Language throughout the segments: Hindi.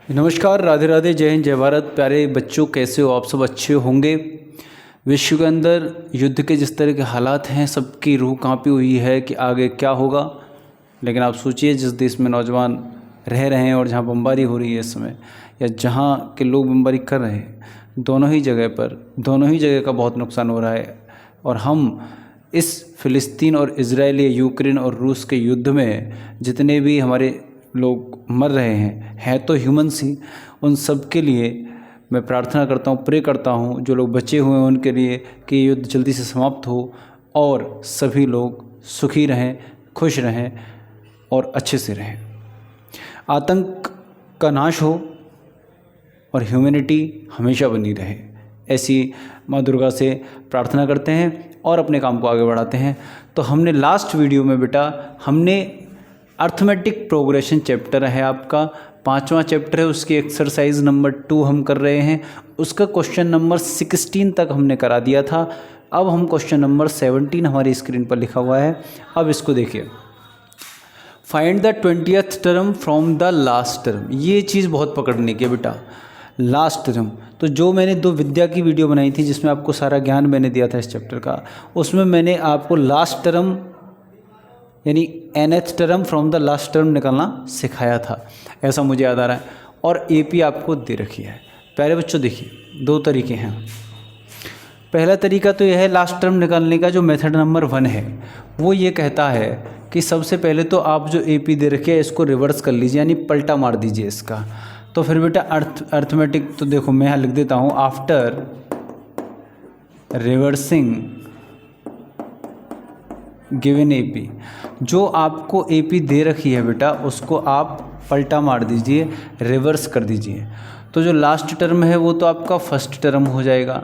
नमस्कार, राधे राधे, जय हिंद, जय भारत। प्यारे बच्चों, कैसे हो आप? सब अच्छे होंगे। विश्व के अंदर युद्ध के जिस तरह के हालात हैं, सबकी रूह कांपी हुई है कि आगे क्या होगा। लेकिन आप सोचिए, जिस देश में नौजवान रह रहे हैं और जहां बमबारी हो रही है इस समय, या जहां के लोग बमबारी कर रहे हैं, दोनों ही जगह का बहुत नुकसान हो रहा है। और हम इस फ़िलिस्तीन और इजराइल या यूक्रेन और रूस के युद्ध में जितने भी हमारे लोग मर रहे हैं तो ह्यूमन्स ही। उन सब के लिए मैं प्रार्थना करता हूँ, प्रे करता हूँ, जो लोग बचे हुए हैं उनके लिए, कि युद्ध जल्दी से समाप्त हो और सभी लोग सुखी रहें, खुश रहें और अच्छे से रहें। आतंक का नाश हो और ह्यूमैनिटी हमेशा बनी रहे, ऐसी माँ दुर्गा से प्रार्थना करते हैं और अपने काम को आगे बढ़ाते हैं। तो हमने लास्ट वीडियो में बेटा अर्थमेटिक प्रोग्रेशन चैप्टर है आपका, 5वां चैप्टर है, उसकी एक्सरसाइज नंबर 2 हम कर रहे हैं। उसका क्वेश्चन नंबर 16 तक हमने करा दिया था। अब हम क्वेश्चन नंबर 17 हमारी स्क्रीन पर लिखा हुआ है। अब इसको देखिए, find the 20th term from the last term. ये चीज़ बहुत पकड़ने की है बेटा, लास्ट टर्म। तो जो मैंने 2 विद्या की वीडियो बनाई थी जिसमें आपको सारा ज्ञान मैंने दिया था इस चैप्टर का, उसमें मैंने आपको लास्ट टर्म यानी nth term from the last term निकालना सिखाया था, ऐसा मुझे याद आ रहा है। और एपी आपको दे रखी है। प्यारे बच्चों देखिए, 2 तरीके हैं। पहला तरीका तो यह है, लास्ट टर्म निकालने का जो मेथड नंबर 1 है वो ये कहता है कि सबसे पहले तो आप जो एपी दे रखी है इसको रिवर्स कर लीजिए, यानी पलटा मार दीजिए इसका। तो फिर बेटा अर्थमेटिक, तो देखो मैं यहाँ लिख देता हूँ, आफ्टर रिवर्सिंग गिवन एपी, जो आपको एपी दे रखी है बेटा उसको आप पलटा मार दीजिए, रिवर्स कर दीजिए। तो जो लास्ट टर्म है वो तो आपका फर्स्ट टर्म हो जाएगा।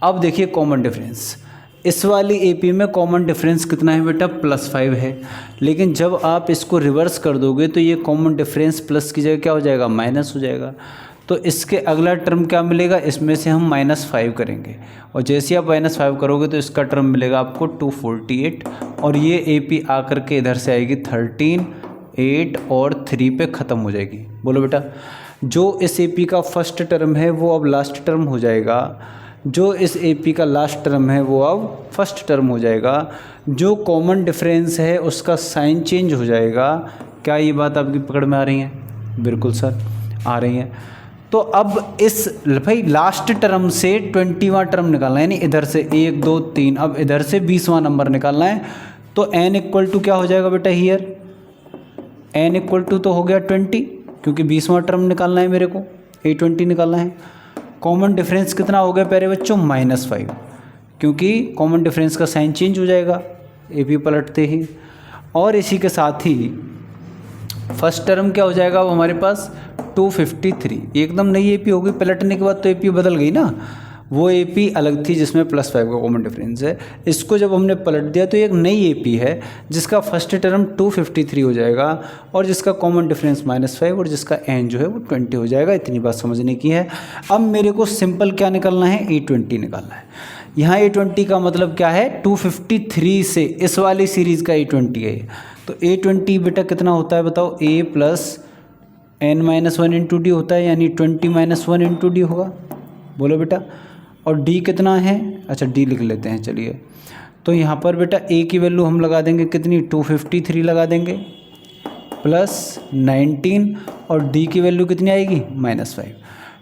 अब देखिए कॉमन डिफरेंस, इस वाली एपी में कॉमन डिफरेंस कितना है बेटा? +5 है। लेकिन जब आप इसको रिवर्स कर दोगे तो ये कॉमन डिफरेंस प्लस की जगह क्या हो जाएगा? माइनस हो जाएगा। तो इसके अगला टर्म क्या मिलेगा? इसमें से हम -5 करेंगे, और जैसे आप -5 करोगे तो इसका टर्म मिलेगा आपको 248। और ये एपी आकर के इधर से आएगी 13, 8 और 3 पे ख़त्म हो जाएगी। बोलो बेटा, जो इस एपी का फर्स्ट टर्म है वो अब लास्ट टर्म हो जाएगा, जो इस एपी का लास्ट टर्म है वो अब फर्स्ट टर्म हो जाएगा। जो कॉमन डिफरेंस है उसका साइन चेंज हो जाएगा। क्या ये बात आपकी पकड़ में आ रही है? बिल्कुल सर, आ रही है। तो अब इस भाई लास्ट टर्म से 20वां टर्म निकालना है, यानी इधर से 1 2 3, अब इधर से 20वां नंबर निकालना है। तो n इक्वल टू क्या हो जाएगा बेटा? हियर n इक्वल टू तो हो गया 20, क्योंकि 20वां टर्म निकालना है मेरे को, A20 निकालना है। कॉमन डिफरेंस कितना हो गया प्यारे बच्चों? -5, क्योंकि कॉमन डिफरेंस का साइन चेंज हो जाएगा एपी पलटते ही। और इसी के साथ ही फर्स्ट टर्म क्या हो जाएगा? वो हमारे पास 253, एकदम नई एपी होगी। पलटने के बाद तो एपी बदल गई ना, वो एपी अलग थी जिसमें +5 का कॉमन डिफरेंस है। इसको जब हमने पलट दिया तो एक नई एपी है जिसका फर्स्ट टर्म 253 हो जाएगा और जिसका कॉमन डिफरेंस -5 और जिसका एन जो है वो 20 हो जाएगा। इतनी बात समझने की है। अब मेरे को सिंपल क्या निकालना है? A20 निकालना है। यहाँ A20 का मतलब क्या है? 253 से इस वाली सीरीज़ का A20 है। तो A20 बेटा कितना होता है बताओ? A + n-1 इंटू डी होता है, यानी 20 - 1 इंटू डी होगा। बोलो बेटा। और d कितना है? अच्छा, d लिख लेते हैं, चलिए। तो यहाँ पर बेटा a की वैल्यू हम लगा देंगे कितनी? 253 लगा देंगे +19, और d की वैल्यू कितनी आएगी? -5।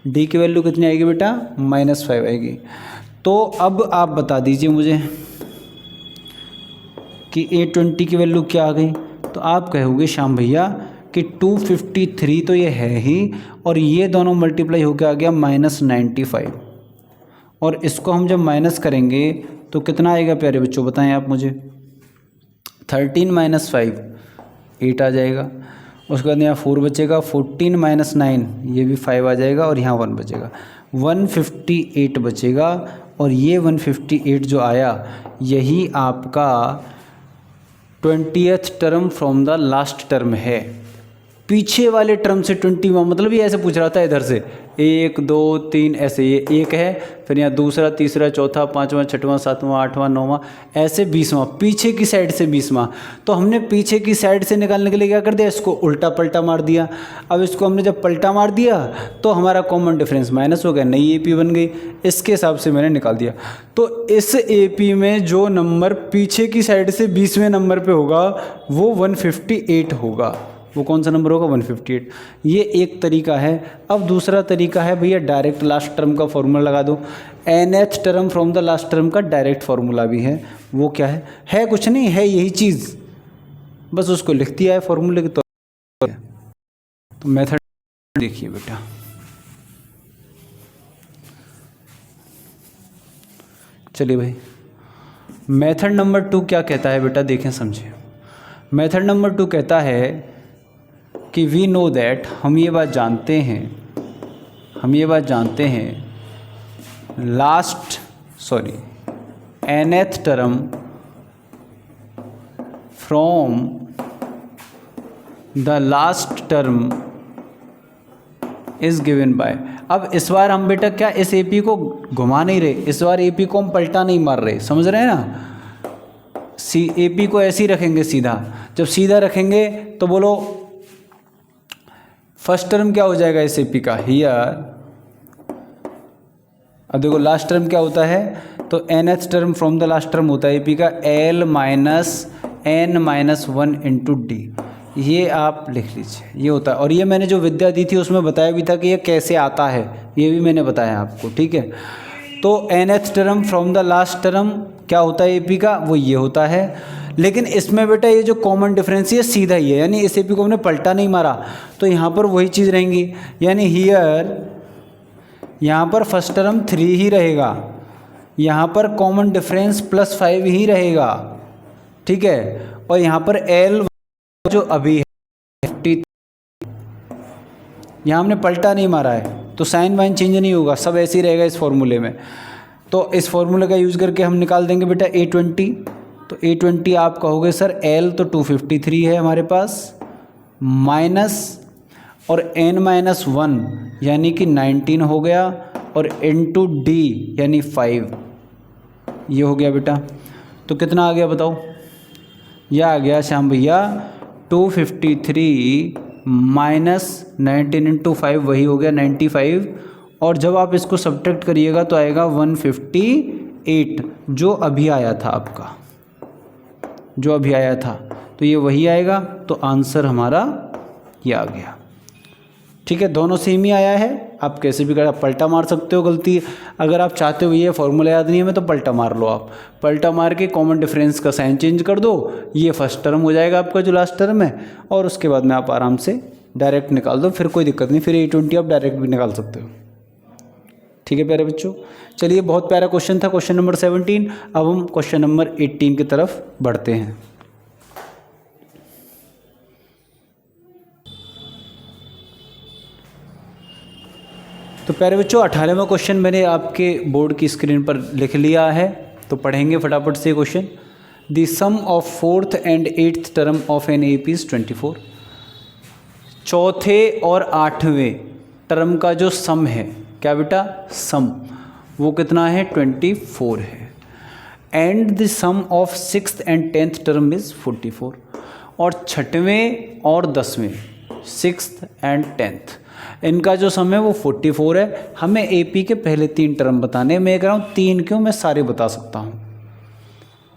d की वैल्यू कितनी आएगी बेटा? -5 आएगी। तो अब आप बता दीजिए मुझे कि A20 की वैल्यू क्या आ गई। तो आप कहोगे श्याम भैया कि 253 तो ये है ही, और ये दोनों मल्टीप्लाई होकर आ गया -95, और इसको हम जब माइनस करेंगे तो कितना आएगा प्यारे बच्चों? बताएं आप मुझे। 13 - 5 8 आ जाएगा। उसके बाद यहाँ 4 बचेगा, 14 - 9 ये भी 5 आ जाएगा, और यहाँ 1 बचेगा, 158 बचेगा। और ये 158 जो आया यही आपका 20th term from the last term है। पीछे वाले टर्म से 20वां, मतलब ये ऐसे पूछ रहा था इधर से 1 2 3 ऐसे, ये 1 है, फिर यहाँ दूसरा, तीसरा, चौथा, 5वां, 6वां, 7वां, 8वां, 9वां, ऐसे 20वां, पीछे की साइड से 20वां। तो हमने पीछे की साइड से निकालने के लिए क्या कर दिया, इसको उल्टा पलटा मार दिया। अब इसको हमने जब पलटा मार दिया तो हमारा कॉमन डिफरेंस माइनस हो गया, नई AP बन गई। इसके हिसाब से मैंने निकाल दिया। तो इस AP में जो नंबर पीछे की साइड से 20वें नंबर पे होगा वो 158 होगा। वो कौन सा नंबर होगा, 158। ये एक तरीका है। अब दूसरा तरीका है भैया, डायरेक्ट लास्ट टर्म का फॉर्मूला लगा दो। nth term from the last term का डायरेक्ट फार्मूला भी है। वो क्या है कुछ नहीं, है यही चीज़, बस उसको लिख दिया है फॉर्मूले के तौर पर। तो मेथड देखिए बेटा, चलिए भाई, मेथड नंबर 2 क्या कहता है बेटा, देखें समझें। मेथड नंबर 2 कहता है कि वी नो दैट, हम ये बात जानते हैं, nth term from the last term is given by. अब इस बार हम बेटा क्या इस AP को घुमा नहीं रहे, इस बार AP को हम पलटा नहीं मार रहे, समझ रहे हैं ना। AP को ऐसे ही रखेंगे सीधा। जब सीधा रखेंगे तो बोलो फर्स्ट टर्म क्या हो जाएगा इस AP का, हियर। अब देखो लास्ट टर्म क्या होता है, तो nth term from the last term होता है AP का L - n - 1 × D। ये आप लिख लीजिए, ये होता है। और ये मैंने जो विद्या दी थी उसमें बताया भी था कि ये कैसे आता है, ये भी मैंने बताया आपको, ठीक है। तो nth term from the last term क्या होता है AP का, वो ये होता है। लेकिन इसमें बेटा ये जो कॉमन डिफरेंस ये सीधा ही है, यानी इस AP को हमने पलटा नहीं मारा, तो यहाँ पर वही चीज़ रहेंगी। यानी हियर, यहाँ पर फर्स्ट टर्म 3 ही रहेगा, यहाँ पर कॉमन डिफरेंस +5 ही रहेगा, ठीक है। और यहाँ पर L जो अभी है 50, यहाँ हमने पलटा नहीं मारा है, तो साइन वाइन चेंज नहीं होगा, सब ऐसे ही रहेगा इस फॉर्मूले में। तो इस फॉर्मूले का यूज़ करके हम निकाल देंगे बेटा A20। तो A20 आप कहोगे सर L तो 253 है हमारे पास, माइनस और n-1 यानी कि 19 हो गया, और इनटू D यानी 5, ये हो गया बेटा। तो कितना आ गया बताओ, यह आ गया श्याम भैया 253 माइनस 19 × 5, वही हो गया 95। और जब आप इसको सब्ट्रैक्ट करिएगा तो आएगा 158, जो अभी आया था आपका, जो अभी आया था, तो ये वही आएगा। तो आंसर हमारा ये आ गया, ठीक है। दोनों सेम ही आया है, आप कैसे भी पलटा मार सकते हो। गलती अगर आप चाहते हो ये फॉर्मूला याद नहीं है मैं, तो पलटा मार लो। आप पलटा मार के कॉमन डिफरेंस का साइन चेंज कर दो, ये फर्स्ट टर्म हो जाएगा आपका जो लास्ट टर्म है, और उसके बाद में आप आराम से डायरेक्ट निकाल दो, फिर कोई दिक्कत नहीं, फिर A20 आप डायरेक्ट भी निकाल सकते हो, ठीक है प्यारे बच्चों। चलिए, बहुत प्यारा क्वेश्चन था क्वेश्चन नंबर 17। अब हम क्वेश्चन नंबर 18 की तरफ बढ़ते हैं। तो प्यारे बच्चों, 18वां क्वेश्चन मैंने आपके बोर्ड की स्क्रीन पर लिख लिया है, तो पढ़ेंगे फटाफट से question. The sum of 4th and 8th term of an AP is 24। चौथे और 8वें टर्म का जो सम है, क्या बेटा, सम, वो कितना है, 24 है। And the sum of 6th and 10th term is 44। और 6वें और 10वें, 6th and 10th, इनका जो सम है वो 44 है। हमें AP के पहले 3 टर्म बताने, मैं कह रहा हूँ 3 क्यों, मैं सारे बता सकता हूँ,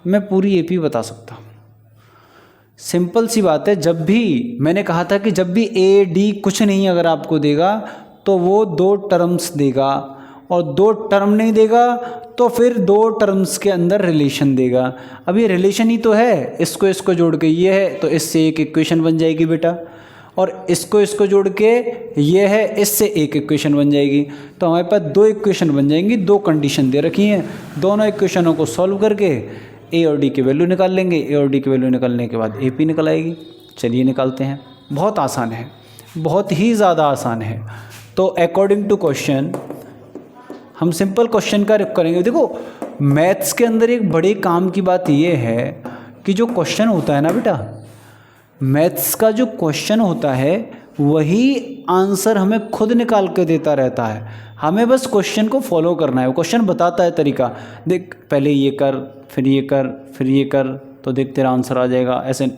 मैं पूरी AP बता सकता हूँ। सिंपल सी बात है, जब भी मैंने कहा था कि जब भी AD कुछ नहीं अगर आपको देगा तो वो 2 टर्म्स देगा, और 2 टर्म नहीं देगा तो फिर 2 टर्म्स के अंदर रिलेशन देगा। अब ये रिलेशन ही तो है, इसको जोड़ के ये है तो इससे एक इक्वेशन बन जाएगी बेटा, और इसको जोड़ के ये है, इससे एक इक्वेशन बन जाएगी। तो हमारे पास 2 इक्वेशन बन जाएंगी, 2 कंडीशन दे रखी हैं। दोनों इक्वेशनों को सॉल्व करके A और D की वैल्यू निकाल लेंगे। A और D की वैल्यू निकालने के बाद AP निकल आएगी। चलिए निकालते हैं, बहुत आसान है, बहुत ही ज़्यादा आसान है। तो अकॉर्डिंग टू क्वेश्चन हम सिंपल क्वेश्चन का करेंगे। देखो, मैथ्स के अंदर एक बड़े काम की बात ये है कि जो क्वेश्चन होता है ना बेटा, मैथ्स का जो क्वेश्चन होता है वही आंसर हमें खुद निकाल के देता रहता है, हमें बस क्वेश्चन को फॉलो करना है। वो क्वेश्चन बताता है तरीका, देख पहले ये कर, फिर ये कर, फिर ये कर, तो देख तेरा आंसर आ जाएगा। ऐसे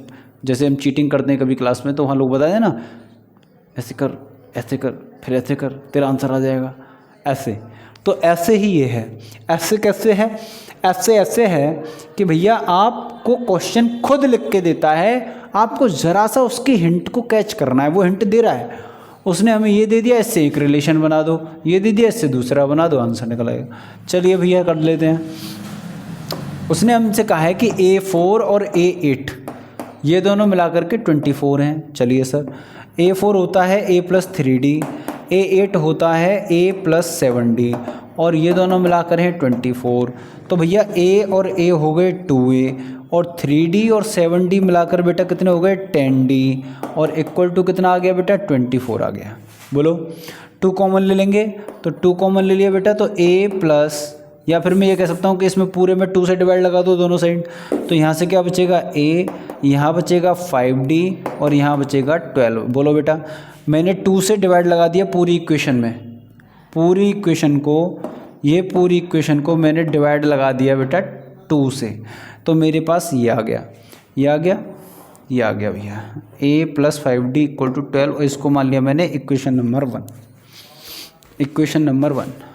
जैसे हम चीटिंग करते हैं कभी क्लास में, तो वहाँ लोग बताते हैं ना, ऐसे कर, ऐसे कर, फिर ऐसे कर, तेरा आंसर आ जाएगा ऐसे। तो ऐसे ही ये है। ऐसे कैसे है? ऐसे है कि भैया आपको क्वेश्चन खुद लिख के देता है, आपको ज़रा सा उसकी हिंट को कैच करना है। वो हिंट दे रहा है, उसने हमें ये दे दिया, इससे एक रिलेशन बना दो, ये दे दिया, इससे दूसरा बना दो, आंसर निकल आएगा। चलिए भैया कर लेते हैं। उसने हमसे कहा है कि A4 और A8 ये दोनों मिलाकर के 24 हैं। चलिए सर, A4 होता है A+3D, A8 होता है A+7D, और ये दोनों मिलाकर हैं 24। तो भैया A और A हो गए 2A, और 3D और 7D मिलाकर बेटा कितने हो गए 10D, और इक्वल टू कितना आ गया बेटा 24 आ गया। बोलो 2 कॉमन ले लेंगे, तो 2 कॉमन ले लिया बेटा, तो A प्लस, या फिर मैं ये कह सकता हूँ कि इसमें पूरे में 2 से डिवाइड लगा दो दोनों साइड, तो यहाँ से क्या बचेगा A, यहाँ बचेगा 5D, और यहाँ बचेगा 12। बोलो बेटा, मैंने 2 से डिवाइड लगा दिया पूरी इक्वेशन में, पूरी इक्वेशन को, ये पूरी इक्वेशन को मैंने डिवाइड लगा दिया बेटा 2 से, तो मेरे पास ये आ गया, ये आ गया, ये आ गया भैया A+5D इक्वल टू 12, और इसको मान लिया मैंने इक्वेशन नंबर 1, इक्वेशन नंबर 1।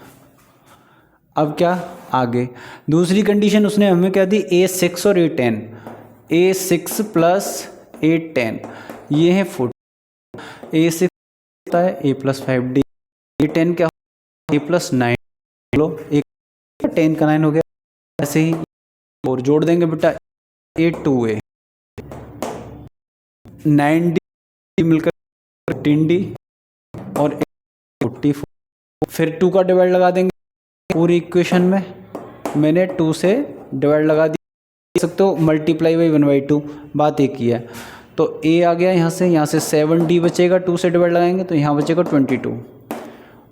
अब क्या आगे दूसरी कंडीशन उसने हमें क्या दी, A6 और A10, A6 प्लस A10 ये है 4, A6 होता है A+5D, A10 क्या A+9, लो एक 10 का 9 हो गया। ऐसे ही और जोड़ देंगे बेटा A2A, 9D मिलकर 15D, और 44, फिर 2 का डिवाइड लगा देंगे पूरी इक्वेशन में, मैंने 2 से डिवाइड लगा दिया, सकते हो मल्टीप्लाई बाई 1/2, बात एक ही है। तो A आ गया यहाँ से 7D बचेगा, 2 से डिवाइड लगाएंगे तो यहाँ बचेगा 22,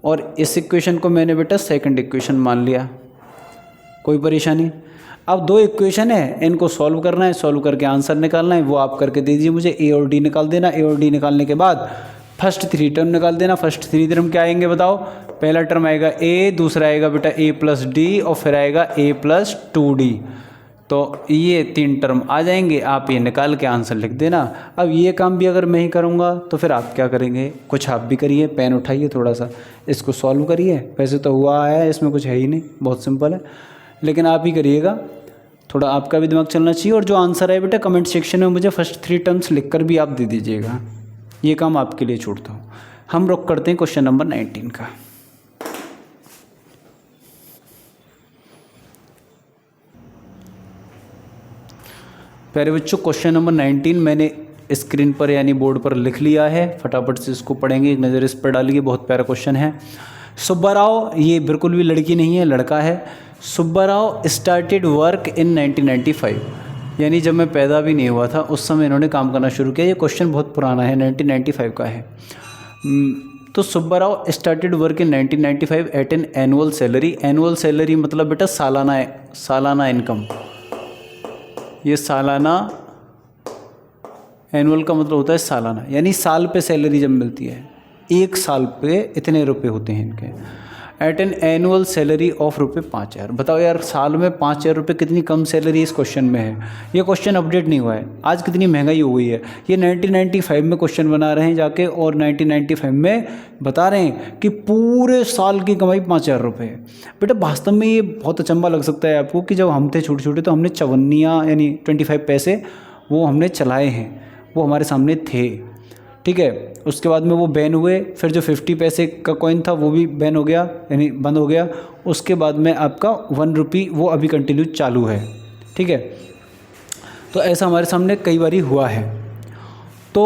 और इस इक्वेशन को मैंने बेटा सेकंड इक्वेशन मान लिया, कोई परेशानी। अब 2 इक्वेशन है, इनको सॉल्व करना है, सॉल्व करके आंसर निकालना है, वो आप करके दे दीजिए मुझे। A और D निकाल देना, A और D निकालने के बाद फर्स्ट 3 टर्म निकाल देना। फर्स्ट 3 टर्म क्या आएंगे बताओ? पहला टर्म आएगा A, दूसरा आएगा बेटा A+D, और फिर आएगा A+2D। तो ये 3 टर्म आ जाएंगे, आप ये निकाल के आंसर लिख देना। अब ये काम भी अगर मैं ही करूँगा तो फिर आप क्या करेंगे, कुछ आप भी करिए, पेन उठाइए, थोड़ा सा इसको सॉल्व करिए। वैसे तो हुआ है, इसमें कुछ है ही नहीं, बहुत सिंपल है, लेकिन आप ही करिएगा, थोड़ा आपका भी दिमाग चलना चाहिए। और जो आंसर है बेटा कमेंट सेक्शन में मुझे फर्स्ट 3 टर्म्स लिख कर भी आप दे दीजिएगा, ये काम आपके लिए छोड़ता हूँ। हम रुक करते हैं क्वेश्चन नंबर 19 का। प्यारे बच्चों, क्वेश्चन नंबर 19 मैंने स्क्रीन पर यानी बोर्ड पर लिख लिया है, फटाफट से इसको पढ़ेंगे, एक नज़र इस पर डालिए। बहुत प्यारा क्वेश्चन है। सुब्बाराव, ये बिल्कुल भी लड़की नहीं है, लड़का है। सुब्बाराव स्टार्टेड वर्क इन 1995, यानी जब मैं पैदा भी नहीं हुआ था उस समय इन्होंने काम करना शुरू किया। ये क्वेश्चन बहुत पुराना है, 1995 का है। तो Subbarao started work in 1995 at an annual salary. Annual salary मतलब बेटा सालाना इनकम। ये सालाना, एनुअल का मतलब होता है सालाना, यानी साल पे सैलरी जब मिलती है, एक साल पे इतने रुपए होते हैं इनके। At an annual salary of रुपये 5,000। बताओ यार, साल में 5,000 रुपये कितनी कम सैलरी इस क्वेश्चन में है। ये क्वेश्चन अपडेट नहीं हुआ है, आज कितनी महंगाई हो गई है। ये 1995 में क्वेश्चन बना रहे हैं जाके, और 1995 में बता रहे हैं कि पूरे साल की कमाई 5,000 रुपये है। बेटा वास्तव में ये बहुत अचंभा लग सकता है आपको कि जब हम थे छोटे छोटे तो हमने चवन्नियाँ यानी 25 पैसे वो हमने चलाए हैं, वो हमारे सामने थे, ठीक है। उसके बाद में वो बैन हुए, फिर जो 50 पैसे का कॉइन था वो भी बैन हो गया, यानी बंद हो गया। उसके बाद में आपका 1 रुपी वो अभी कंटिन्यू चालू है, ठीक है। तो ऐसा हमारे सामने कई बार हुआ है। तो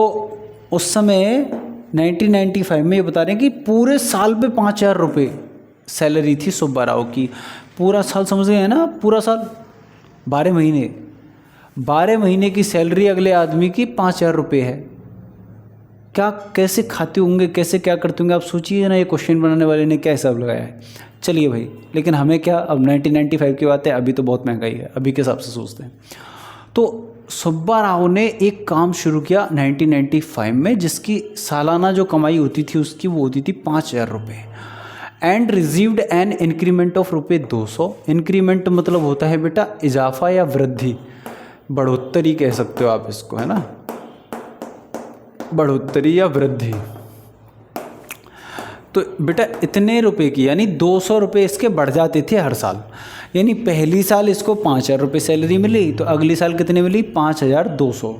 उस समय 1995 में ये बता रहे हैं कि पूरे साल पे 5,000 रुपये सैलरी थी सुब्बाराव की। पूरा साल समझ गए हैं ना, पूरा साल 12 महीने की सैलरी अगले आदमी की 5,000 रुपये है। क्या कैसे खाते होंगे, कैसे क्या करते होंगे, आप सोचिए ना। ये क्वेश्चन बनाने वाले ने क्या हिसाब लगाया है। चलिए भाई, लेकिन हमें क्या, अब 1995 की बात है, अभी तो बहुत महंगाई है, अभी के हिसाब से सोचते हैं। तो सुब्बा राव ने एक काम शुरू किया 1995 में, जिसकी सालाना जो कमाई होती थी उसकी वो होती थी 5,000 रुपये, and received an increment of रुपये 200। इंक्रीमेंट मतलब होता है बेटा इजाफा या वृद्धि, बढ़ोतरी कह सकते हो आप इसको, है ना, बढ़ोतरी या वृद्धि। तो बेटा इतने रुपए की यानी 200 रुपये इसके बढ़ जाते थे हर साल। यानी पहली साल इसको 5,000 रुपये सैलरी मिली, तो अगली साल कितनी मिली 5,200,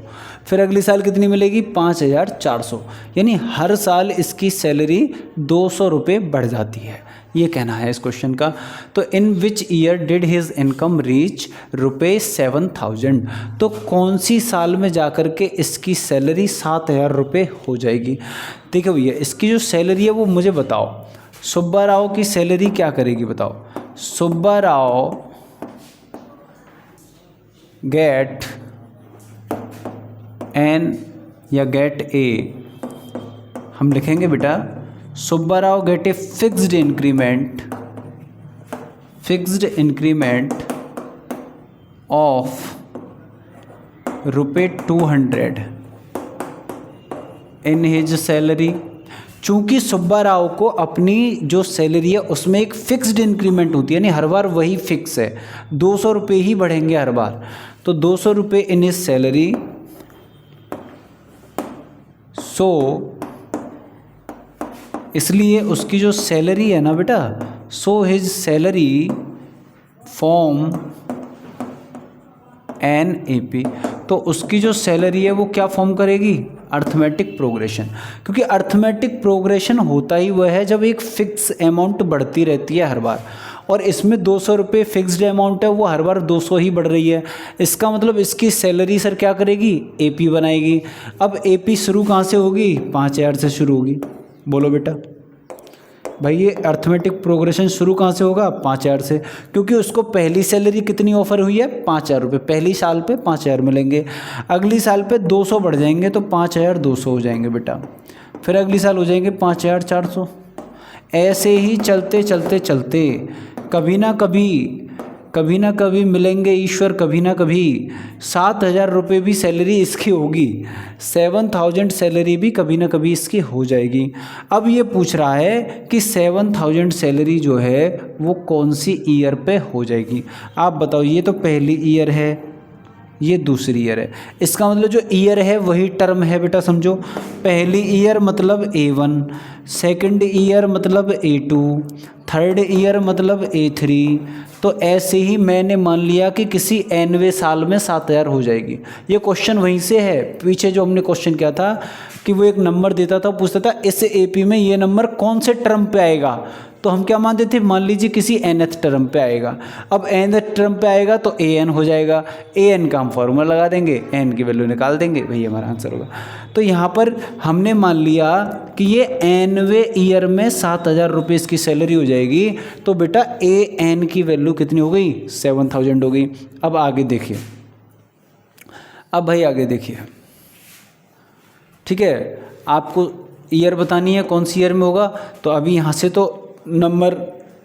फिर अगली साल कितनी मिलेगी 5,400, यानी हर साल इसकी सैलरी 200 रुपये बढ़ जाती है, ये कहना है इस क्वेश्चन का। तो in which year did his income reach ₹7,000, तो कौन सी साल में जाकर के इसकी सैलरी 7,000 रुपये हो जाएगी। देखो भैया इसकी जो सैलरी है वो मुझे बताओ, सुब्बा राव की सैलरी क्या करेगी बताओ। सुब्बा राव गेट एन या गेट ए, हम लिखेंगे बेटा Subba Rao gate a fixed increment of ₹200 in his salary. चूंकि सुब्बा राव को अपनी जो सैलरी है उसमें एक फिक्स्ड इंक्रीमेंट होती है, यानी हर बार वही फिक्स है, 200 रुपये ही बढ़ेंगे हर बार, तो 200 रुपये इन हिज सैलरी। सो इसलिए उसकी जो सैलरी है ना बेटा, so his salary form NAP, तो उसकी जो सैलरी है वो क्या फॉर्म करेगी, अर्थमेटिक प्रोग्रेशन। क्योंकि अर्थमेटिक प्रोग्रेशन होता ही वह है जब एक फिक्स अमाउंट बढ़ती रहती है हर बार, और इसमें 200 रुपये फिक्स्ड अमाउंट है, वो हर बार 200 ही बढ़ रही है। इसका मतलब इसकी सैलरी सर क्या करेगी, AP बनाएगी। अब AP शुरू कहाँ से होगी, 5,000 से शुरू होगी। बोलो बेटा भाई ये अर्थमेटिक प्रोग्रेशन शुरू कहाँ से होगा, 5,000 से, क्योंकि उसको पहली सैलरी कितनी ऑफर हुई है, 5,000 रुपये, पहली साल पे 5,000 मिलेंगे, अगली साल पे 200 बढ़ जाएंगे तो 5,200 हो जाएंगे बेटा, फिर अगली साल हो जाएंगे 5,400। ऐसे ही चलते चलते चलते कभी ना कभी मिलेंगे ईश्वर, कभी ना कभी 7,000 रुपये भी सैलरी इसकी होगी, 7,000 सैलरी भी कभी ना कभी इसकी हो जाएगी। अब ये पूछ रहा है कि 7,000 सैलरी जो है वो कौन सी ईयर पे हो जाएगी। आप बताओ, ये तो पहली ईयर है, ये दूसरी ईयर है, इसका मतलब जो ईयर है वही टर्म है बेटा, समझो। पहली ईयर मतलब A1, सेकंड ईयर मतलब A2, थर्ड ईयर मतलब A3। तो ऐसे ही मैंने मान लिया कि किसी nवें साल में 7,000 हो जाएगी। ये क्वेश्चन वहीं से है, पीछे जो हमने क्वेश्चन किया था कि वो एक नंबर देता था, पूछता था इस AP में ये नंबर कौन से टर्म पे आएगा, तो हम क्या मानते थे, मान लीजिए किसी nth टर्म पे आएगा। अब nth टर्म पे आएगा तो an हो जाएगा, an का हम फॉर्मूला लगा देंगे, n की वैल्यू निकाल देंगे, वही हमारा आंसर होगा। तो यहाँ पर हमने मान लिया कि ये nवें ईयर में 7,000 रुपये इसकी सैलरी हो जाएगी, तो बेटा an की वैल्यू कितनी हो गई, 7,000 हो गई। अब आगे देखिए, अब भाई आगे देखिए, ठीक है, आपको ईयर बतानी है कौन सी ईयर में होगा, तो अभी यहाँ से तो नंबर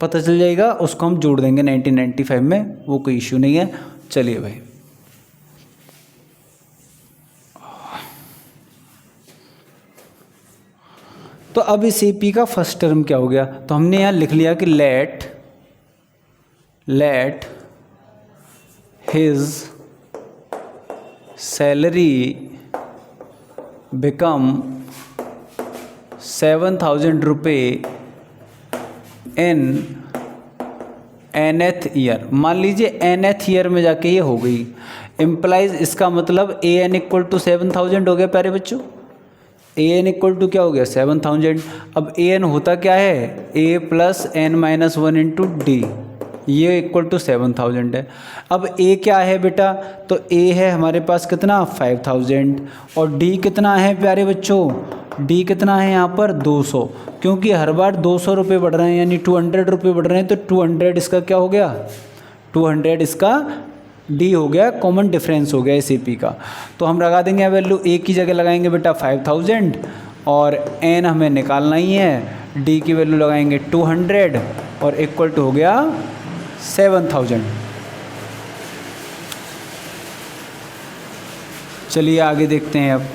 पता चल जाएगा, उसको हम जोड़ देंगे 1995 में, वो कोई इश्यू नहीं है। चलिए भाई, तो अब इस AP का फर्स्ट टर्म क्या हो गया, तो हमने यहाँ लिख लिया कि लेट हिज सैलरी बिकम 7,000 रुपये इन nth ईयर। मान लीजिए nth ईयर में जाके ये हो गई, इम्प्लाइज इसका मतलब an इक्वल टू 7,000 हो गया प्यारे बच्चों, an इक्वल टू क्या हो गया 7,000। अब an होता क्या है, a plus n-1 into d, ये इक्वल टू 7,000 है। अब a क्या है बेटा, तो a है हमारे पास कितना 5,000, और d कितना है प्यारे बच्चों, d कितना है यहाँ पर 200, क्योंकि हर बार 200 रुपये बढ़ रहे हैं, यानी 200 रुपये बढ़ रहे हैं, तो 200 इसका क्या हो गया, 200 इसका d हो गया, कॉमन डिफरेंस हो गया इस AP का। तो हम लगा देंगे वैल्यू, a की जगह लगाएंगे बेटा 5,000, और n हमें निकालना ही है, d की वैल्यू लगाएंगे 200, और इक्वल टू हो गया 7,000। चलिए आगे देखते हैं अब।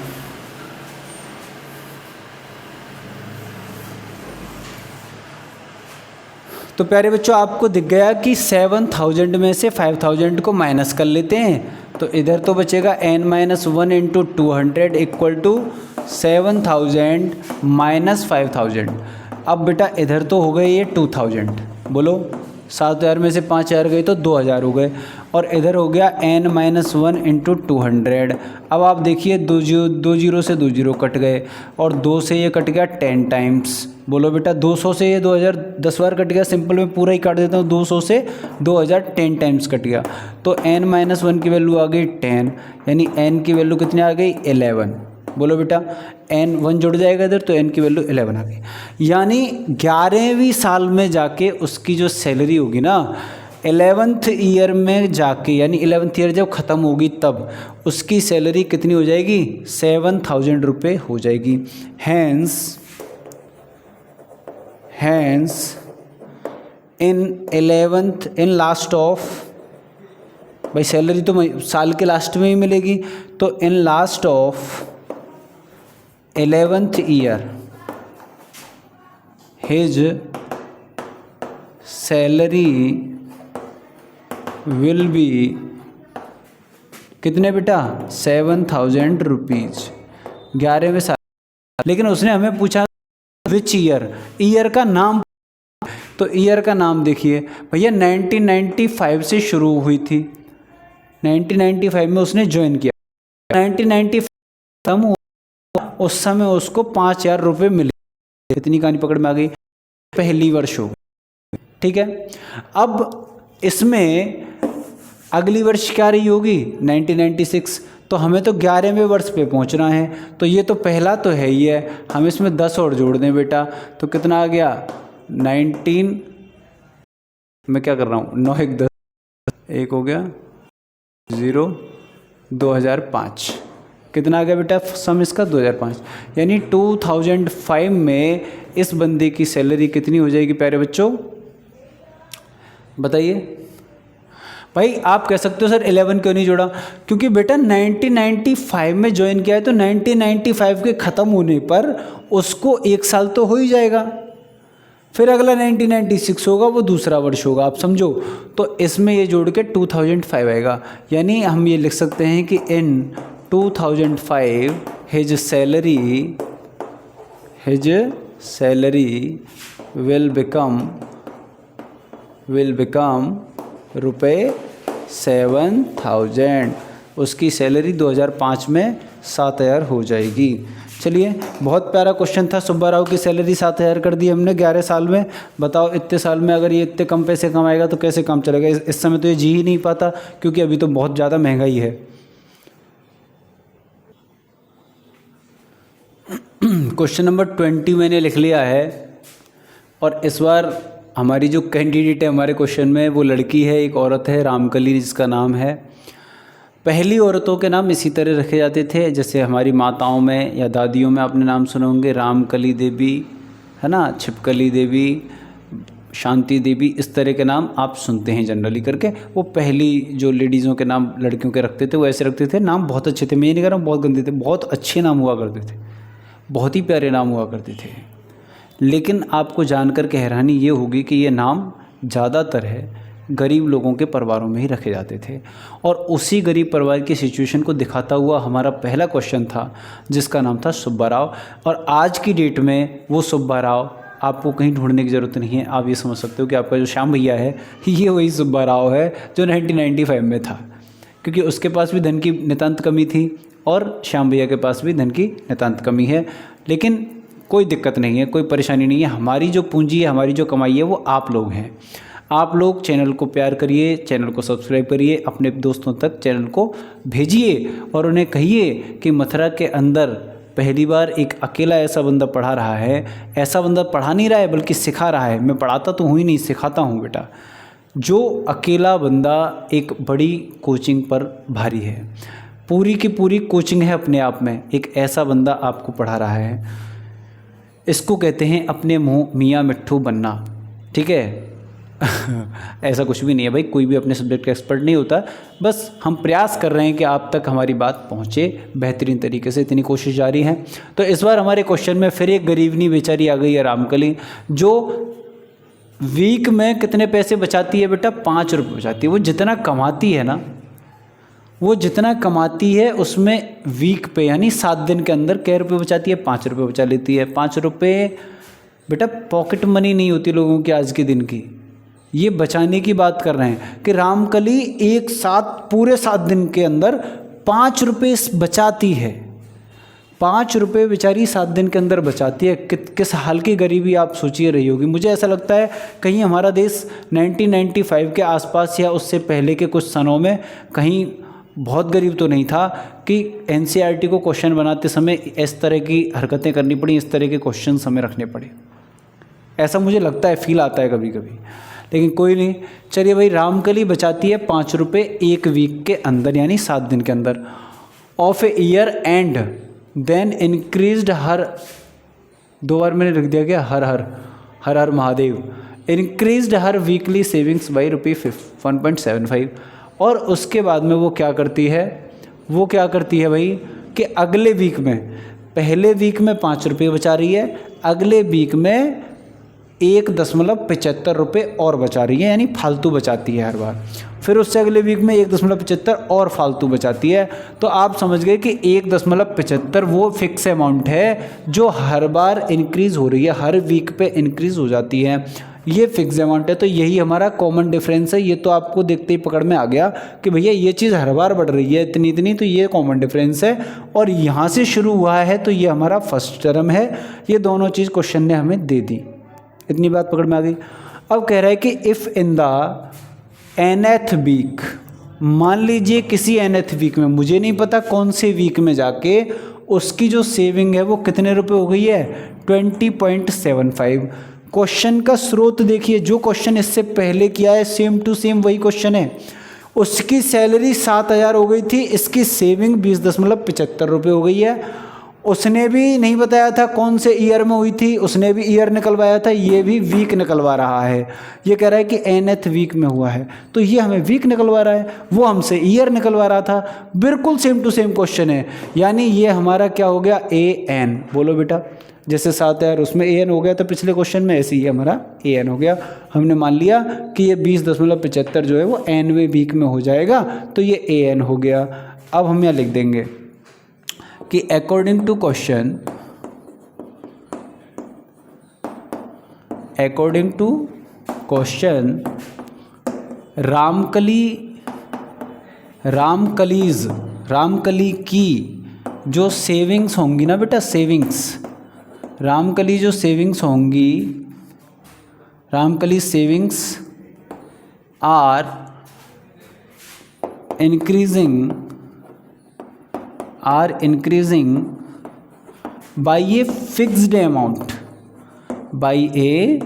तो प्यारे बच्चों आपको दिख गया कि 7000 में से 5000 को माइनस कर लेते हैं, तो इधर तो बचेगा n-1 into 200 equal to 7000 minus 5000। अब बेटा इधर तो हो गए ये 2000, बोलो 7000 में से 5000 गए तो 2000 हो गए, और इधर हो गया n-1 इंटू 200। अब आप देखिए दो जीरो से 2 जीरो कट गए, और 2 से ये कट गया 10 टाइम्स। बोलो बेटा 200 से ये 2000 10 बार कट गया, सिंपल में पूरा ही काट देता हूँ, 200 से 2000 10 टाइम्स कट गया, तो n-1 की वैल्यू आ गई 10, यानी n की वैल्यू कितनी आ गई 11। बोलो बेटा n 1 जुड़ जाएगा इधर, तो n की वैल्यू 11 आ गई। यानी 11वीं साल में जाके उसकी जो सैलरी होगी ना 11th ईयर में जाके, यानी 11th ईयर जब ख़त्म होगी तब उसकी सैलरी कितनी हो जाएगी 7000 रुपये हो जाएगी। हैंस इन लास्ट ऑफ, भाई सैलरी तो साल के लास्ट में ही मिलेगी, तो in last of 11th year his salary will be कितने बेटा 7000 रुपीज़ 11वें साल। लेकिन उसने हमें पूछा विच ईयर का नाम, तो ईयर का नाम देखिए भैया 1995 से शुरू हुई थी, 1995 में उसने ज्वाइन किया, 1995 खत्म हुआ, उस समय उसको 5000 रुपये मिले। इतनी कहानी पकड़ में आ गई, पहली वर्ष हो गई, ठीक है। अब इसमें अगली वर्ष क्या रही होगी 1996, तो हमें तो 11वें वर्ष पे पहुंचना है, तो ये तो पहला तो है ही है, हम इसमें 10 और जोड़ दें बेटा, तो कितना आ गया 19, मैं क्या कर रहा हूँ 9 1 10, एक हो गया 0 2005, कितना आ गया बेटा सम इसका 2005, यानी 2005 में इस बंदे की सैलरी कितनी हो जाएगी प्यारे बच्चों बताइए। भाई आप कह सकते हो सर 11 क्यों नहीं जोड़ा, क्योंकि बेटा 1995 में ज्वाइन किया है, तो 1995 के ख़त्म होने पर उसको 1 साल तो हो ही जाएगा, फिर अगला 1996 होगा, वो दूसरा वर्ष होगा, आप समझो। तो इसमें ये जोड़ के 2005 आएगा, यानी हम ये लिख सकते हैं कि इन 2005 हिज सैलरी विल बिकम रुपये 7000, उसकी सैलरी 2005 में 7000 हो जाएगी। चलिए बहुत प्यारा क्वेश्चन था। सुब्बा राव की सैलरी 7000 कर दी हमने 11 साल में, बताओ इतने साल में अगर ये इतने कम पैसे कमाएगा तो कैसे काम चलेगा। इस समय तो ये जी ही नहीं पाता, क्योंकि अभी तो बहुत ज़्यादा महंगाई है। क्वेश्चन नंबर 20 मैंने लिख लिया है, और इस बार हमारी जो कैंडिडेट है हमारे क्वेश्चन में वो लड़की है, एक औरत है रामकली जिसका नाम है। पहली औरतों के नाम इसी तरह रखे जाते थे, जैसे हमारी माताओं में या दादियों में आपने नाम सुने होंगे, रामकली देवी है ना, छिपकली देवी, शांति देवी, इस तरह के नाम आप सुनते हैं जनरली करके। वो पहली जो लेडीज़ों के नाम लड़कियों के रखते थे वो ऐसे रखते थे, नाम बहुत अच्छे थे, मैं ये नहीं कह रहा हूँ बहुत गंदे थे, बहुत अच्छे नाम हुआ करते थे, बहुत ही प्यारे नाम हुआ करते थे। लेकिन आपको जानकर के हैरानी ये होगी कि ये नाम ज़्यादातर है गरीब लोगों के परिवारों में ही रखे जाते थे, और उसी गरीब परिवार की सिचुएशन को दिखाता हुआ हमारा पहला क्वेश्चन था जिसका नाम था सुब्बा राव। और आज की डेट में वो सुब्बा राव आपको कहीं ढूंढने की ज़रूरत नहीं है, आप ये समझ सकते हो कि आपका जो श्याम भैया है ये वही सुब्बा राव है जो 1995 में था, क्योंकि उसके पास भी धन की नितांत कमी थी और श्याम भैया के पास भी धन की नितांत कमी है। लेकिन कोई दिक्कत नहीं है, कोई परेशानी नहीं है, हमारी जो पूंजी है, हमारी जो कमाई है वो आप लोग हैं। आप लोग चैनल को प्यार करिए, चैनल को सब्सक्राइब करिए, अपने दोस्तों तक चैनल को भेजिए और उन्हें कहिए कि मथुरा के अंदर पहली बार एक अकेला ऐसा बंदा पढ़ा रहा है। ऐसा बंदा पढ़ा नहीं रहा है बल्कि सिखा रहा है, मैं पढ़ाता तो हूँ ही नहीं, सिखाता हूँ बेटा। जो अकेला बंदा एक बड़ी कोचिंग पर भारी है, पूरी की पूरी कोचिंग है अपने आप में, एक ऐसा बंदा आपको पढ़ा रहा है। इसको कहते हैं अपने मुँह मियाँ मिट्ठू बनना, ठीक है। ऐसा कुछ भी नहीं है भाई, कोई भी अपने सब्जेक्ट का एक्सपर्ट नहीं होता, बस हम प्रयास कर रहे हैं कि आप तक हमारी बात पहुंचे बेहतरीन तरीके से, इतनी कोशिश जारी है। तो इस बार हमारे क्वेश्चन में फिर एक गरीबनी बेचारी आ गई है, रामकली, जो वीक में कितने पैसे बचाती है बेटा? 5 रुपये बचाती है। वो जितना कमाती है ना, वो जितना कमाती है उसमें वीक पे यानी 7 दिन के अंदर कै रुपये बचाती है? 5 रुपये बचा लेती है। 5 रुपये बेटा पॉकेट मनी नहीं होती लोगों की आज के दिन की, ये बचाने की बात कर रहे हैं कि रामकली एक साथ पूरे 7 दिन के अंदर 5 रुपये बचाती है। 5 रुपये बेचारी 7 दिन के अंदर बचाती है। किस हाल की गरीबी आप सोचिए रही होगी। मुझे ऐसा लगता है कहीं हमारा देश 1995 के आसपास या उससे पहले के कुछ सनों में कहीं बहुत गरीब तो नहीं था कि एनसीईआरटी को क्वेश्चन बनाते समय इस तरह की हरकतें करनी पड़ी, इस तरह के क्वेश्चन हमें रखने पड़े। ऐसा मुझे लगता है, फील आता है कभी कभी, लेकिन कोई नहीं। चलिए भाई, रामकली बचाती है 5 रुपये एक वीक के अंदर यानी 7 दिन के अंदर। Of a year and then increased her, 2 बार मैंने लिख दिया क्या? हर हर Mahadev. Increased her weekly savings by ₹1.75। और उसके बाद में वो क्या करती है? वो क्या करती है भाई कि अगले वीक में, पहले वीक में 5 रुपये बचा रही है, अगले वीक में 1.75 रुपये और बचा रही है, यानी फालतू बचाती है हर बार। फिर उससे अगले वीक में 1.75 और फालतू बचाती है। तो आप समझ गए कि 1.75 वो फिक्स अमाउंट है जो हर बार इंक्रीज़ हो रही है, हर वीक पे इंक्रीज़ हो जाती है, ये फिक्स अमाउंट है। तो यही हमारा कॉमन डिफरेंस है। ये तो आपको देखते ही पकड़ में आ गया कि भैया ये चीज़ हर बार बढ़ रही है इतनी इतनी, तो ये कॉमन डिफरेंस है और यहाँ से शुरू हुआ है, तो ये हमारा फर्स्ट टर्म है। ये दोनों चीज़ क्वेश्चन ने हमें दे दी, इतनी बात पकड़ में आ गई। अब कह रहा है कि if in the nth week, मान लीजिए किसी nth वीक में, मुझे नहीं पता कौन से वीक में जाके उसकी जो सेविंग है वो कितने रुपए हो गई है? 20.75। क्वेश्चन का स्रोत देखिए, जो क्वेश्चन इससे पहले किया है सेम टू सेम वही क्वेश्चन है। उसकी सैलरी 7,000 हो गई थी, इसकी सेविंग 20.75 रुपये हो गई है। उसने भी नहीं बताया था कौन से ईयर में हुई थी, उसने भी ईयर निकलवाया था, ये भी वीक निकलवा रहा है। ये कह रहा है कि nth वीक में हुआ है, तो ये हमें वीक निकलवा रहा है, वो हमसे ईयर निकलवा रहा था। बिल्कुल सेम टू सेम क्वेश्चन है, यानी ये हमारा क्या हो गया? an। बोलो बेटा, जैसे 7,000 उसमें an हो गया था पिछले क्वेश्चन में, ऐसे ही हमारा an हो गया। हमने मान लिया कि ये 20.75 जो है वो nवें वीक में हो जाएगा, तो ये an हो गया। अब हम यहाँ लिख देंगे कि अकॉर्डिंग टू क्वेश्चन रामकली की जो सेविंग्स होंगी ना बेटा, रामकली जो सेविंग्स होंगी, Ramkali savings are increasing by a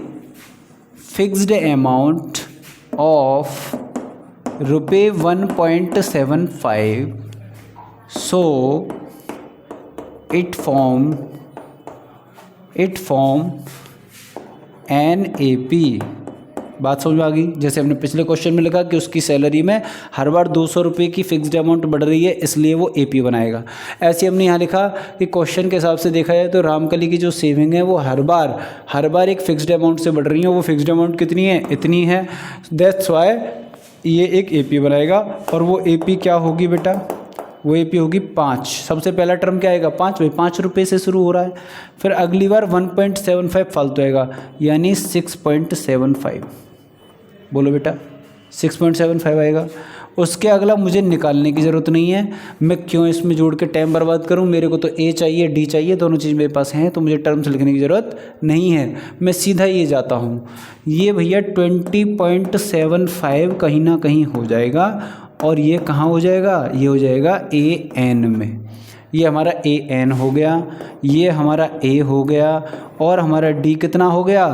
fixed amount of ₹1.75, so it form an AP। बात समझ में आ गई? जैसे हमने पिछले क्वेश्चन में लिखा कि उसकी सैलरी में हर बार 200 रुपये की फिक्स्ड अमाउंट बढ़ रही है, इसलिए वो एपी बनाएगा। ऐसे हमने यहाँ लिखा कि क्वेश्चन के हिसाब से देखा जाए तो रामकली की जो सेविंग है वो हर बार एक फिक्स्ड अमाउंट से बढ़ रही है। वो फिक्स्ड अमाउंट कितनी है? इतनी है। दैट्स वाई ये एक एपी बनाएगा। और वो एपी क्या होगी बेटा? वो एपी होगी 5। सबसे पहला टर्म क्या आएगा? 5। भाई 5 रुपये से शुरू हो रहा है। फिर अगली बार 1.75 फालतू आएगा, यानी 6.75। बोलो बेटा, 6.75 आएगा। उसके अगला मुझे निकालने की ज़रूरत नहीं है, मैं क्यों इसमें जोड़ के टाइम बर्बाद करूं? मेरे को तो ए चाहिए, डी चाहिए, दोनों चीज़ मेरे पास हैं, तो मुझे टर्म्स लिखने की ज़रूरत नहीं है। मैं सीधा ये जाता हूं, ये भैया 20.75 कहीं ना कहीं हो जाएगा। और ये कहाँ हो जाएगा? ये हो जाएगा ए एन में। ये हमारा ए एन हो गया, ये हमारा ए हो गया, और हमारा डी कितना हो गया?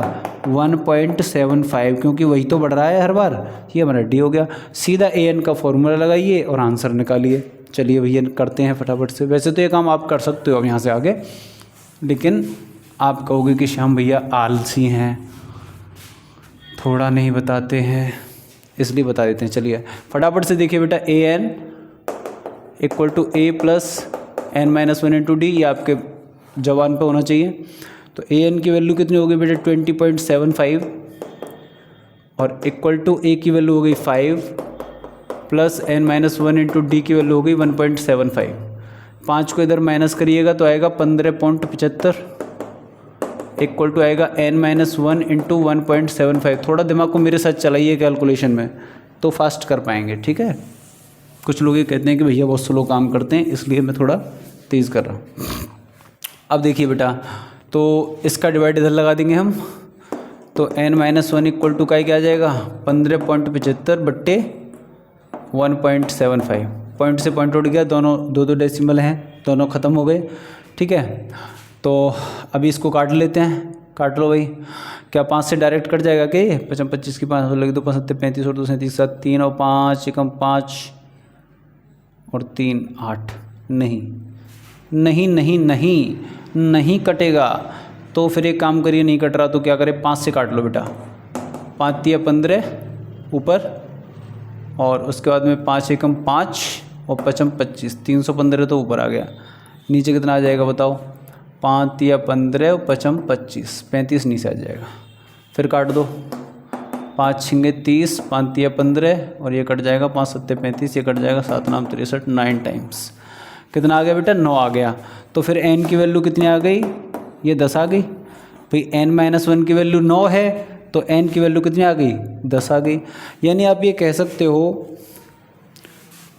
1.75, क्योंकि वही तो बढ़ रहा है हर बार। ये हमारा डी हो गया। सीधा ए एन का फॉर्मूला लगाइए और आंसर निकालिए। चलिए भैया करते हैं फटाफट से। वैसे तो ये काम आप कर सकते हो अब यहाँ से आगे, लेकिन आप कहोगे कि श्याम भैया आलसी हैं, थोड़ा नहीं बताते हैं इसलिए बता देते हैं। चलिए फटाफट से देखिए बेटा, a n equal to a plus n minus one into d, ये आपके जवान पे होना चाहिए। तो ए एन की वैल्यू कितनी होगी बेटा 20.75 और इक्वल टू ए की वैल्यू हो गई 5 plus n minus one into D की वैल्यू हो गई 1.75। 5 को इधर माइनस करिएगा तो आएगा 15.75 इक्वल टू आएगा एन माइनस वन इंटू 1.75। थोड़ा दिमाग को मेरे साथ चलाइए कैलकुलेशन में तो फास्ट कर पाएंगे, ठीक है। कुछ लोग ये कहते हैं कि भैया बहुत स्लो काम करते हैं, इसलिए मैं थोड़ा तेज़ कर रहा हूँ। अब देखिए बेटा, तो इसका डिवाइड इधर लगा देंगे हम, तो n minus one equal to का क्या आ जाएगा 15.75 बट्टे 1.75। पॉइंट से पॉइंट उड़ गया, दोनों दो डेसिमल हैं, दोनों ख़त्म हो गए, ठीक है। तो अभी इसको काट लेते हैं, काट लो भाई। क्या 5 से डायरेक्ट कट जाएगा क्या ये? 25 की 5 लगे तो 5 7 35 और 2 37 7 3 और 5 एकम 5 और 3 8। नहीं नहीं नहीं नहीं नहीं कटेगा। तो फिर एक काम करिए, नहीं कट रहा तो क्या करें, 5 से काट लो बेटा। 5 तिया 15 ऊपर और उसके बाद में 5 एकम 5 और 5 25, 315 तो ऊपर आ गया। नीचे कितना आ जाएगा बताओ? 5 तिया 15 और 5 25, 35 नीचे आ जाएगा। फिर काट दो, 5 छिंगे 30, 5 तिया 15 और ये कट जाएगा 5 7 35, ये कट जाएगा 7 नाम 63, 9 टाइम्स कितना आ गया बेटा? 9 आ गया। तो फिर n की वैल्यू कितनी आ गई? ये 10 आ गई भाई। n माइनस वन की वैल्यू 9 है तो n की वैल्यू कितनी आ गई? 10 आ गई। यानी आप ये कह सकते हो,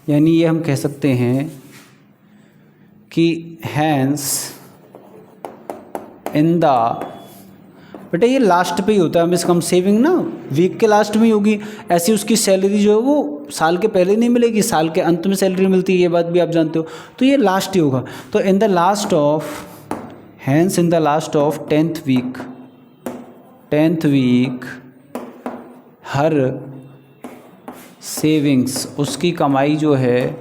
यानी ये हम कह सकते हैं कि हैंस इन द, बेटा ये लास्ट पे ही होता है, हम इसका हम सेविंग ना वीक के लास्ट में ही होगी। ऐसी उसकी सैलरी जो है वो साल के पहले नहीं मिलेगी, साल के अंत में सैलरी मिलती है, ये बात भी आप जानते हो। तो ये लास्ट ही होगा। तो in the last of, hence in the last of 10th week her savings, उसकी कमाई जो है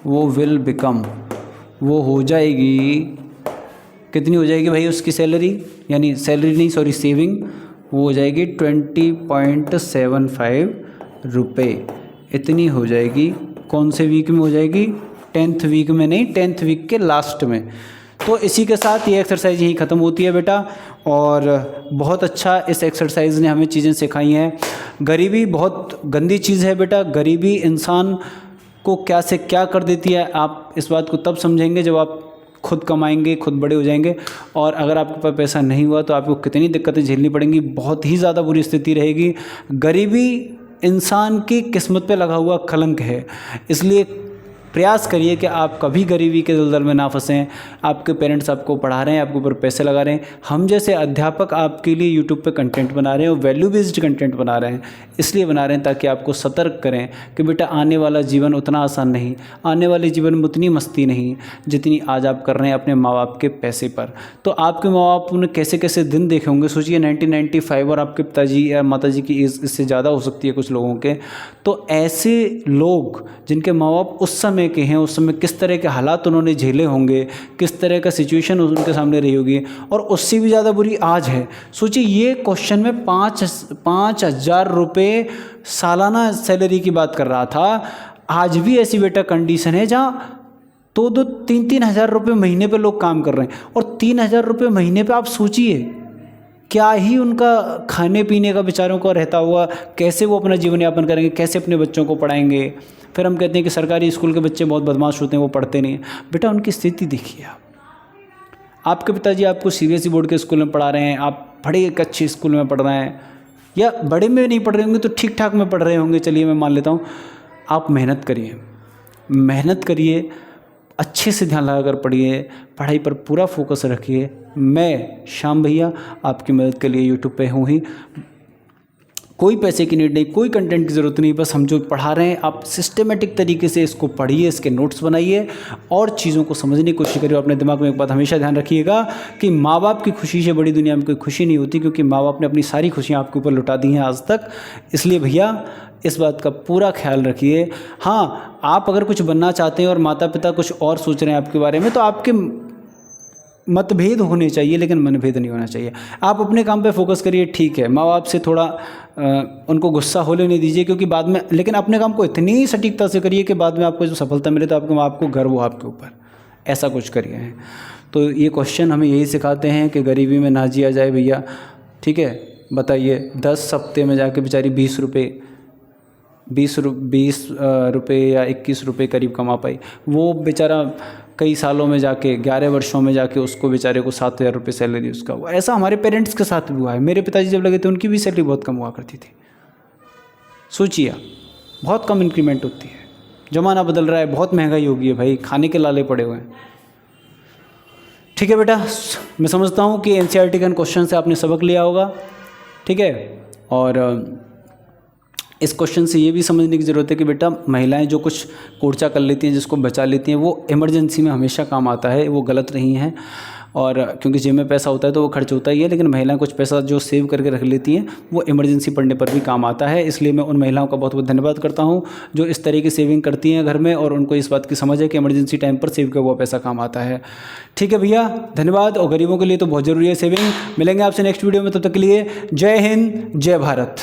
वो विल बिकम, वो हो जाएगी, कितनी हो जाएगी भाई उसकी सैलरी, यानी सैलरी नहीं सॉरी सेविंग, वो हो जाएगी 20.75 रुपये। इतनी हो जाएगी। कौन से वीक में हो जाएगी? 10th वीक में नहीं, 10th वीक के लास्ट में। तो इसी के साथ ये एक्सरसाइज यही ख़त्म होती है बेटा। और बहुत अच्छा इस एक्सरसाइज ने हमें चीज़ें सिखाई हैं। गरीबी बहुत गंदी चीज़ है बेटा। गरीबी इंसान को क्या से क्या कर देती है, आप इस बात को तब समझेंगे जब आप खुद कमाएंगे, खुद बड़े हो जाएंगे। और अगर आपके पास पैसा नहीं हुआ तो आपको कितनी दिक्कतें झेलनी पड़ेंगी, बहुत ही ज़्यादा बुरी स्थिति रहेगी। गरीबी इंसान की किस्मत पे लगा हुआ कलंक है। इसलिए प्रयास करिए कि आप कभी गरीबी के दलदल में ना फंसें। आपके पेरेंट्स आपको पढ़ा रहे हैं, आपके ऊपर पैसे लगा रहे हैं, हम जैसे अध्यापक आपके लिए यूट्यूब पे कंटेंट बना रहे हैं और वैल्यू बेस्ड कंटेंट बना रहे हैं। इसलिए बना रहे हैं ताकि आपको सतर्क करें कि बेटा आने वाला जीवन उतना आसान नहीं, आने वाले जीवन में उतनी मस्ती नहीं जितनी आज आप कर रहे हैं अपने माँ बाप के पैसे पर। तो आपके माँ बाप ने कैसे कैसे दिन देखे होंगे, सोचिए 1995 और आपके पिताजी या माताजी की एज इससे ज़्यादा हो सकती है कुछ लोगों के। तो ऐसे लोग जिनके माँ बाप उस समय के हैं, उस समय किस तरह के हालात उन्होंने झेले होंगे, किस तरह का सिचुएशन उनके सामने रही होगी, और उससे भी ज़्यादा बुरी आज है। सोचिए ये क्वेश्चन में 5,000 रुपये सालाना सैलरी की बात कर रहा था। आज भी ऐसी बेटा कंडीशन है जहाँ 2-3 हज़ार रुपये महीने पे लोग काम कर रहे हैं। और 3,000 रुपये महीने पे आप सोचिए क्या ही उनका खाने पीने का बेचारों का रहता हुआ, कैसे वो अपना जीवन यापन करेंगे, कैसे अपने बच्चों को पढ़ाएंगे। फिर हम कहते हैं कि सरकारी स्कूल के बच्चे बहुत बदमाश होते हैं, वो पढ़ते नहीं हैं। बेटा उनकी स्थिति देखिए आप। आपके पिताजी आपको सीबीएसई बोर्ड के स्कूल में पढ़ा रहे हैं, आप बड़े एक अच्छे स्कूल में पढ़ रहे हैं, या बड़े में नहीं पढ़ रहे होंगे तो ठीक ठाक में पढ़ रहे होंगे, चलिए मैं मान लेता हूँ। आप मेहनत करिए, मेहनत करिए, अच्छे से ध्यान लगाकर पढ़िए, पढ़ाई पर पूरा फोकस रखिए। मैं श्याम भैया आपकी मदद के लिए यूट्यूब पे हूँ ही। कोई पैसे की नीड नहीं, कोई कंटेंट की ज़रूरत नहीं, बस हम जो पढ़ा रहे हैं आप सिस्टमेटिक तरीके से इसको पढ़िए, इसके नोट्स बनाइए और चीज़ों को समझने की कोशिश करिए। अपने दिमाग में एक बात हमेशा ध्यान रखिएगा कि माँ बाप की खुशी से बड़ी दुनिया में कोई खुशी नहीं होती, क्योंकि माँ बाप ने अपनी सारी खुशियाँ आपके ऊपर लुटा दी हैं आज तक। इसलिए भैया इस बात का पूरा ख्याल रखिए। हाँ, आप अगर कुछ बनना चाहते हैं और माता पिता कुछ और सोच रहे हैं आपके बारे में, तो आपके मतभेद होने चाहिए लेकिन मनभेद नहीं होना चाहिए। आप अपने काम पे फोकस करिए, ठीक है, माँ बाप से थोड़ा उनको गुस्सा होने नहीं दीजिए, क्योंकि बाद में, लेकिन अपने काम को इतनी सटीकता से करिए कि बाद में आपको जो सफलता मिले तो आपके माँ बाप को गर्व हो आपके ऊपर, ऐसा कुछ करिए। तो ये क्वेश्चन हमें यही सिखाते हैं कि गरीबी में ना जिया जाए भैया, ठीक है। बताइए 10 हफ्ते में जाके बेचारी 20 रुपये या 21 रुपये करीब कमा पाई, वो बेचारा कई सालों में जाके 11 वर्षों में जाके उसको बेचारे को 7,000 रुपये सैलरी उसका हुआ। ऐसा हमारे पेरेंट्स के साथ भी हुआ है। मेरे पिताजी जब लगे थे उनकी भी सैलरी बहुत कम हुआ करती थी। सोचिए, बहुत कम इंक्रीमेंट होती है। ज़माना बदल रहा है, बहुत महंगाई हो गई है भाई, खाने के लाले पड़े हुए हैं। ठीक है बेटा, मैं समझता हूँ कि NCERT के क्वेश्चन से आपने सबक लिया होगा, ठीक है। और इस क्वेश्चन से ये भी समझने की ज़रूरत है कि बेटा महिलाएं जो कुछ कोर्चा कर लेती हैं, जिसको बचा लेती हैं, वो इमरजेंसी में हमेशा काम आता है, वो गलत नहीं है। और क्योंकि जेब में पैसा होता है तो वो खर्च होता ही है, लेकिन महिलाएं कुछ पैसा जो सेव करके रख लेती हैं वो इमरजेंसी पड़ने पर भी काम आता है। इसलिए मैं उन महिलाओं का बहुत बहुत धन्यवाद करता हूं जो इस तरह की सेविंग करती हैं घर में, और उनको इस बात की समझ है कि इमरजेंसी टाइम पर सेव किया हुआ पैसा काम आता है। ठीक है भैया, धन्यवाद। और गरीबों के लिए तो बहुत ज़रूरी है सेविंग। मिलेंगे आपसे नेक्स्ट वीडियो में, तब तक के लिए जय हिंद, जय भारत।